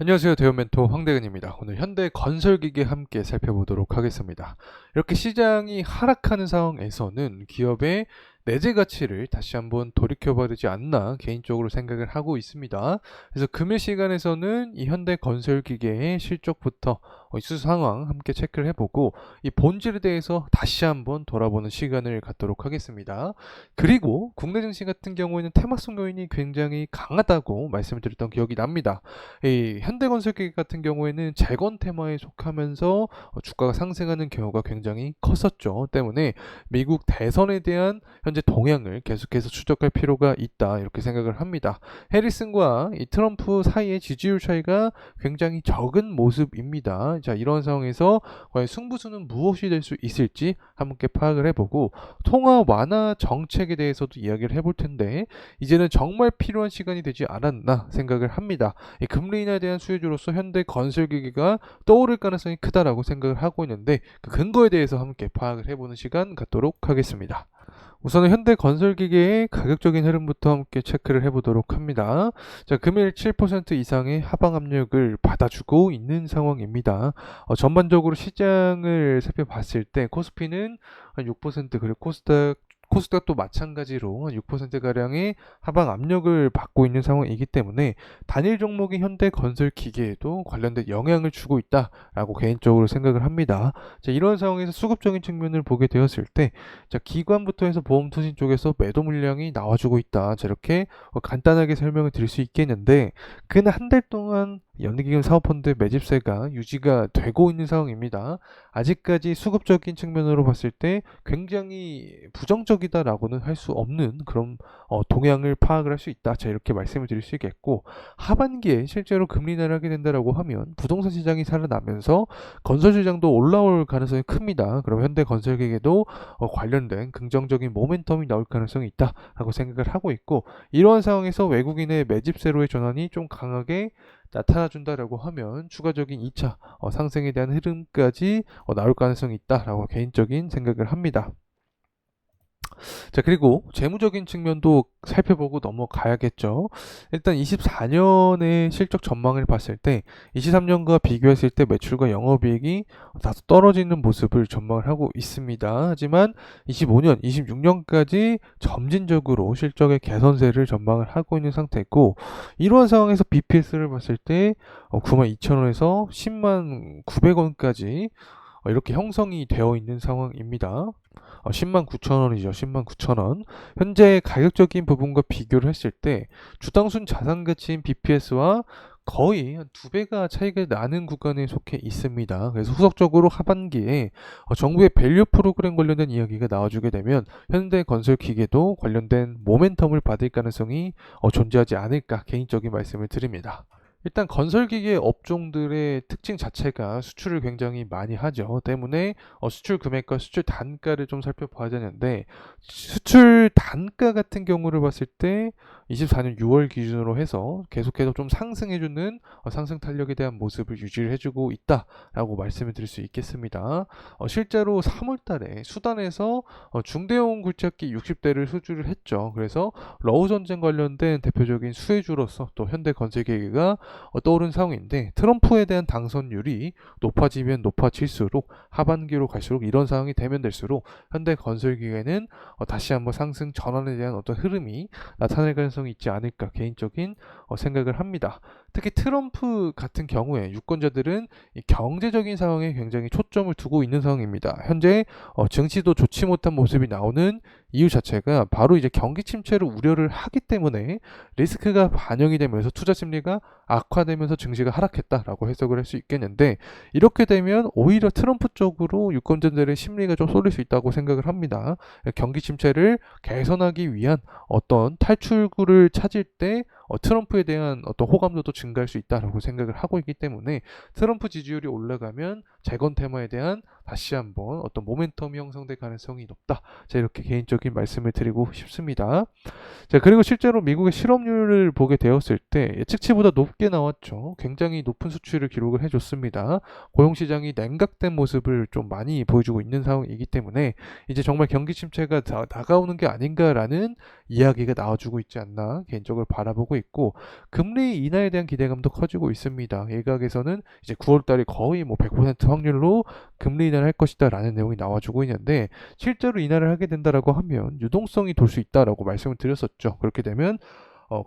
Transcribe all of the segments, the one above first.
안녕하세요. 대우 멘토 황대근입니다. 오늘 현대건설기계 함께 살펴보도록 하겠습니다. 이렇게 시장이 하락하는 상황에서는 기업의 내재 가치를 다시 한번 돌이켜봐야 되지 않나 개인적으로 생각을 하고 있습니다. 그래서 금일 시간에서는 이 현대건설기계의 실적부터 수주 상황 함께 체크를 해보고 이 본질에 대해서 다시 한번 돌아보는 시간을 갖도록 하겠습니다. 그리고 국내 증시 같은 경우에는 테마성 요인이 굉장히 강하다고 말씀을 드렸던 기억이 납니다. 이 현대건설기계 같은 경우에는 재건 테마에 속하면서 주가가 상승하는 경우가 굉장히 컸었죠. 때문에 미국 대선에 대한 현재 동향을 계속해서 추적할 필요가 있다 이렇게 생각을 합니다. 해리슨과 이 트럼프 사이의 지지율 차이가 굉장히 적은 모습입니다. 자, 이런 상황에서 과연 승부수는 무엇이 될 수 있을지 함께 파악을 해보고 통화 완화 정책에 대해서도 이야기를 해볼 텐데 이제는 정말 필요한 시간이 되지 않았나 생각을 합니다. 이 금리 인하에 대한 수혜주로서 현대건설기계가 떠오를 가능성이 크다라고 생각을 하고 있는데 그 근거에 대해서 함께 파악을 해보는 시간 갖도록 하겠습니다. 우선은 현대건설기계의 가격적인 흐름부터 함께 체크를 해보도록 합니다. 자, 금일 7% 이상의 하방 압력을 받아주고 있는 상황입니다. 전반적으로 시장을 살펴봤을 때 코스피는 한 6% 그리고 코스닥도 마찬가지로 한 6%가량의 하방 압력을 받고 있는 상황이기 때문에 단일 종목인 현대건설기계에도 관련된 영향을 주고 있다라고 개인적으로 생각을 합니다. 자, 이런 상황에서 수급적인 측면을 보게 되었을 때 자, 기관부터 해서 보험투신 쪽에서 매도 물량이 나와주고 있다. 저렇게 간단하게 설명을 드릴 수 있겠는데 근 한 달 동안 연기금 사모펀드 매집세가 유지가 되고 있는 상황입니다. 아직까지 수급적인 측면으로 봤을 때 굉장히 부정적이다라고는 할 수 없는 그런 동향을 파악을 할 수 있다. 자, 이렇게 말씀을 드릴 수 있겠고 하반기에 실제로 금리 인하를 된다라고 하면 부동산 시장이 살아나면서 건설 시장도 올라올 가능성이 큽니다. 그럼 현대건설기계도 관련된 긍정적인 모멘텀이 나올 가능성이 있다라고 생각을 하고 있고 이러한 상황에서 외국인의 매집세로의 전환이 좀 강하게 나타나준다라고 하면 추가적인 2차 상승에 대한 흐름까지 나올 가능성이 있다라고 개인적인 생각을 합니다. 자, 그리고 재무적인 측면도 살펴보고 넘어가야겠죠. 일단 24년의 실적 전망을 봤을 때 23년과 비교했을 때 매출과 영업이익이 다소 떨어지는 모습을 전망을 하고 있습니다. 하지만 25년, 26년까지 점진적으로 실적의 개선세를 전망을 하고 있는 상태고 이러한 상황에서 BPS를 봤을 때 92,000원에서 10만 900원까지 이렇게 형성이 되어 있는 상황입니다. 10만 9천 원이죠. 10만 9천 원. 현재 가격적인 부분과 비교를 했을 때 주당순 자산 가치인 BPS와 거의 한 두 배가 차이가 나는 구간에 속해 있습니다. 그래서 후속적으로 하반기에 정부의 밸류 프로그램 관련된 이야기가 나와주게 되면 현대건설기계도 관련된 모멘텀을 받을 가능성이 존재하지 않을까 개인적인 말씀을 드립니다. 일단 건설기계 업종들의 특징 자체가 수출을 굉장히 많이 하죠. 때문에 수출 금액과 수출 단가를 좀 살펴봐야 되는데 수출 단가 같은 경우를 봤을 때 24년 6월 기준으로 해서 계속해서 좀 상승해주는 상승 탄력에 대한 모습을 유지를 해주고 있다라고 말씀을 드릴 수 있겠습니다. 실제로 3월 달에 수단에서 중대형 굴착기 60대를 수주를 했죠. 그래서 러우 전쟁 관련된 대표적인 수혜주로서 또 현대건설기계가 떠오른 상황인데 트럼프에 대한 당선율이 높아지면 높아질수록 하반기로 갈수록 이런 상황이 되면 될수록 현대건설기계는 다시 한번 상승 전환에 대한 어떤 흐름이 나타날 가능성이 있지 않을까 개인적인 생각을 합니다. 특히 트럼프 같은 경우에 유권자들은 이 경제적인 상황에 굉장히 초점을 두고 있는 상황입니다. 현재 증시도 좋지 못한 모습이 나오는 이유 자체가 바로 이제 경기 침체를 우려를 하기 때문에 리스크가 반영이 되면서 투자 심리가 악화되면서 증시가 하락했다라고 해석을 할 수 있겠는데 이렇게 되면 오히려 트럼프 쪽으로 유권자들의 심리가 좀 쏠릴 수 있다고 생각을 합니다. 경기 침체를 개선하기 위한 어떤 탈출구를 찾을 때 트럼프에 대한 어떤 호감도도 증가할 수 있다라고 생각을 하고 있기 때문에 트럼프 지지율이 올라가면 재건 테마에 대한 다시 한번 어떤 모멘텀이 형성될 가능성이 높다. 자, 이렇게 개인적인 말씀을 드리고 싶습니다. 자, 그리고 실제로 미국의 실업률을 보게 되었을 때 예측치보다 높게 나왔죠. 굉장히 높은 수치를 기록을 해줬습니다. 고용시장이 냉각된 모습을 좀 많이 보여주고 있는 상황이기 때문에 이제 정말 경기 침체가 다가오는 게 아닌가라는 이야기가 나와주고 있지 않나 개인적으로 바라보고 있고, 금리 인하에 대한 기대감도 커지고 있습니다. 일각에서는 이제 9월 달에 거의 뭐 100% 확률로 금리 인하를 할 것이다 라는 내용이 나와주고 있는데, 실제로 인하를 하게 된다라고 하면 유동성이 돌 수 있다라고 말씀을 드렸었죠. 그렇게 되면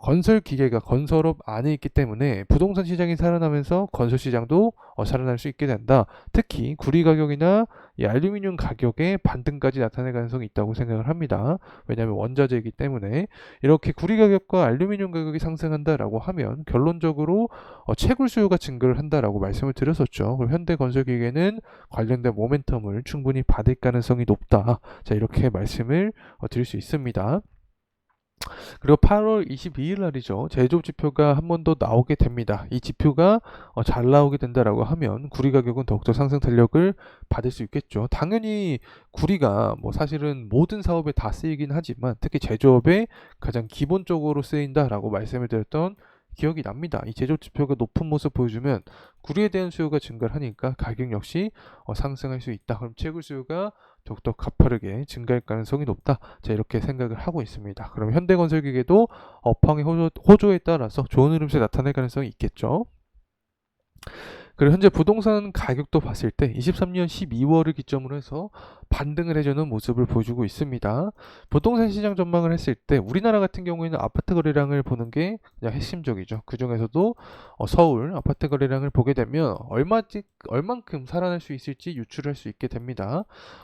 건설 기계가 건설업 안에 있기 때문에 부동산 시장이 살아나면서 건설 시장도 살아날 수 있게 된다. 특히 구리 가격이나 이 알루미늄 가격의 반등까지 나타낼 가능성이 있다고 생각을 합니다. 왜냐하면 원자재이기 때문에. 이렇게 구리 가격과 알루미늄 가격이 상승한다라고 하면 결론적으로 채굴 수요가 증가를 한다라고 말씀을 드렸었죠. 그리고 현대건설기계는 관련된 모멘텀을 충분히 받을 가능성이 높다. 자, 이렇게 말씀을 드릴 수 있습니다. 그리고 8월 22일 날이죠. 제조업 지표가 한 번 더 나오게 됩니다. 이 지표가 잘 나오게 된다라고 하면 구리 가격은 더욱더 상승 탄력을 받을 수 있겠죠. 당연히 구리가 뭐 사실은 모든 사업에 다 쓰이긴 하지만 특히 제조업에 가장 기본적으로 쓰인다라고 말씀을 드렸던 기억이 납니다. 이 제조업 지표가 높은 모습 보여주면 구리에 대한 수요가 증가를 하니까 가격 역시 상승할 수 있다. 그럼 채굴 수요가 더욱더 가파르게 증가할 가능성이 높다. 자, 이렇게 생각을 하고 있습니다. 그럼 현대건설기계도 업황의 호조에 따라서 좋은 흐름세 나타날 가능성이 있겠죠. 그리고 현재 부동산 가격도 봤을 때 23년 12월을 기점으로 해서 반등을 해주는 모습을 보여주고 있습니다. 부동산 시장 전망을 했을 때 우리나라 같은 경우에는 아파트 거래량을 보는 게 그냥 핵심적이죠. 그 중에서도 서울 아파트 거래량을 보게 되면 얼만큼 살아날 수 있을지 유출할 수 있게 됩니다.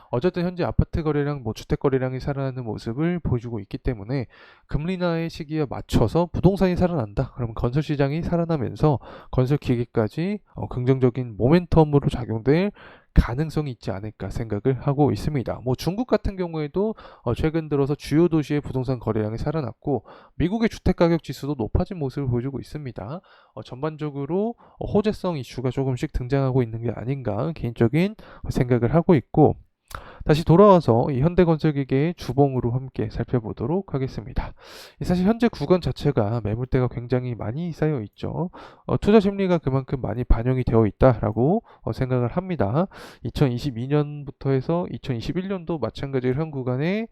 어쨌든 현재 아파트 거래량, 주택 거래량이 살아나는 모습을 보여주고 있기 때문에 금리 인하의 시기에 맞춰서 부동산이 살아난다. 그러면 건설 시장이 살아나면서 건설 기계까지 긍정적인 모멘텀으로 작용될 가능성이 있지 않을까 생각을 하고 있습니다. 중국 같은 경우에도 최근 들어서 주요 도시의 부동산 거래량이 살아났고 미국의 주택가격 지수도 높아진 모습을 보여주고 있습니다. 전반적으로 호재성 이슈가 조금씩 등장하고 있는 게 아닌가 개인적인 생각을 하고 있고, 다시 돌아와서 이 현대건설기계의 주봉으로 함께 살펴보도록 하겠습니다. 사실 현재 구간 자체가 매물대가 굉장히 많이 쌓여 있죠. 투자 심리가 그만큼 많이 반영이 되어 있다라고 생각을 합니다. 2022년부터 해서 2021년도 마찬가지로 현 구간에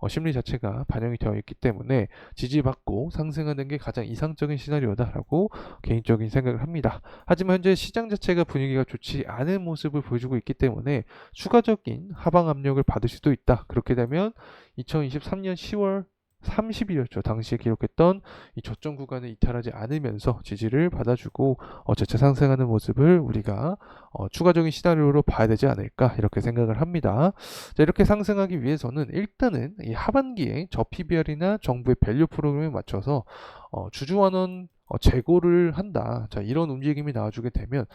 심리 자체가 반영이 되어 있기 때문에 지지받고 상승하는 게 가장 이상적인 시나리오다라고 개인적인 생각을 합니다. 하지만 현재 시장 자체가 분위기가 좋지 않은 모습을 보여주고 있기 때문에 추가적인 하방 압력을 받을 수도 있다. 그렇게 되면 2023년 10월 30일이었죠. 당시에 기록했던 이 저점 구간을 이탈하지 않으면서 지지를 받아주고 재차 상승하는 모습을 우리가 추가적인 시나리오로 봐야 되지 않을까 이렇게 생각을 합니다. 자, 이렇게 상승하기 위해서는 일단은 이 하반기에 저 PBR이나 정부의 밸류 프로그램에 맞춰서 주주환원 재고를 한다. 자, 이런 움직임이 나와주게 되면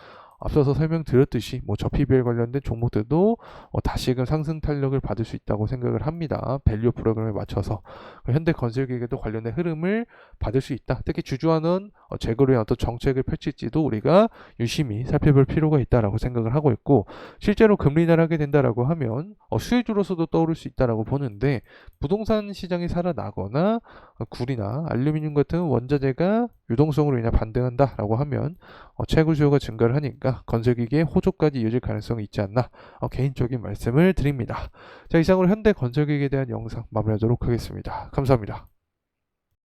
앞서서 설명드렸듯이 저 PBR 관련된 종목들도 다시금 상승 탄력을 받을 수 있다고 생각을 합니다. 밸류 프로그램에 맞춰서 현대건설기계도 관련된 흐름을 받을 수 있다. 특히 주주환원 재고를 위한 어떤 정책을 펼칠지도 우리가 유심히 살펴볼 필요가 있다라고 생각을 하고 있고, 실제로 금리 인하를 하게 된다라고 하면 수혜주로서도 떠오를 수 있다라고 보는데, 부동산 시장이 살아나거나 구리나 알루미늄 같은 원자재가 유동성으로 인해 반등한다라고 하면 채굴 수요가 증가를 하니까 건설기계의 호조까지 이어질 가능성이 있지 않나 개인적인 말씀을 드립니다. 자, 이상으로 현대건설기계에 대한 영상 마무리하도록 하겠습니다. 감사합니다.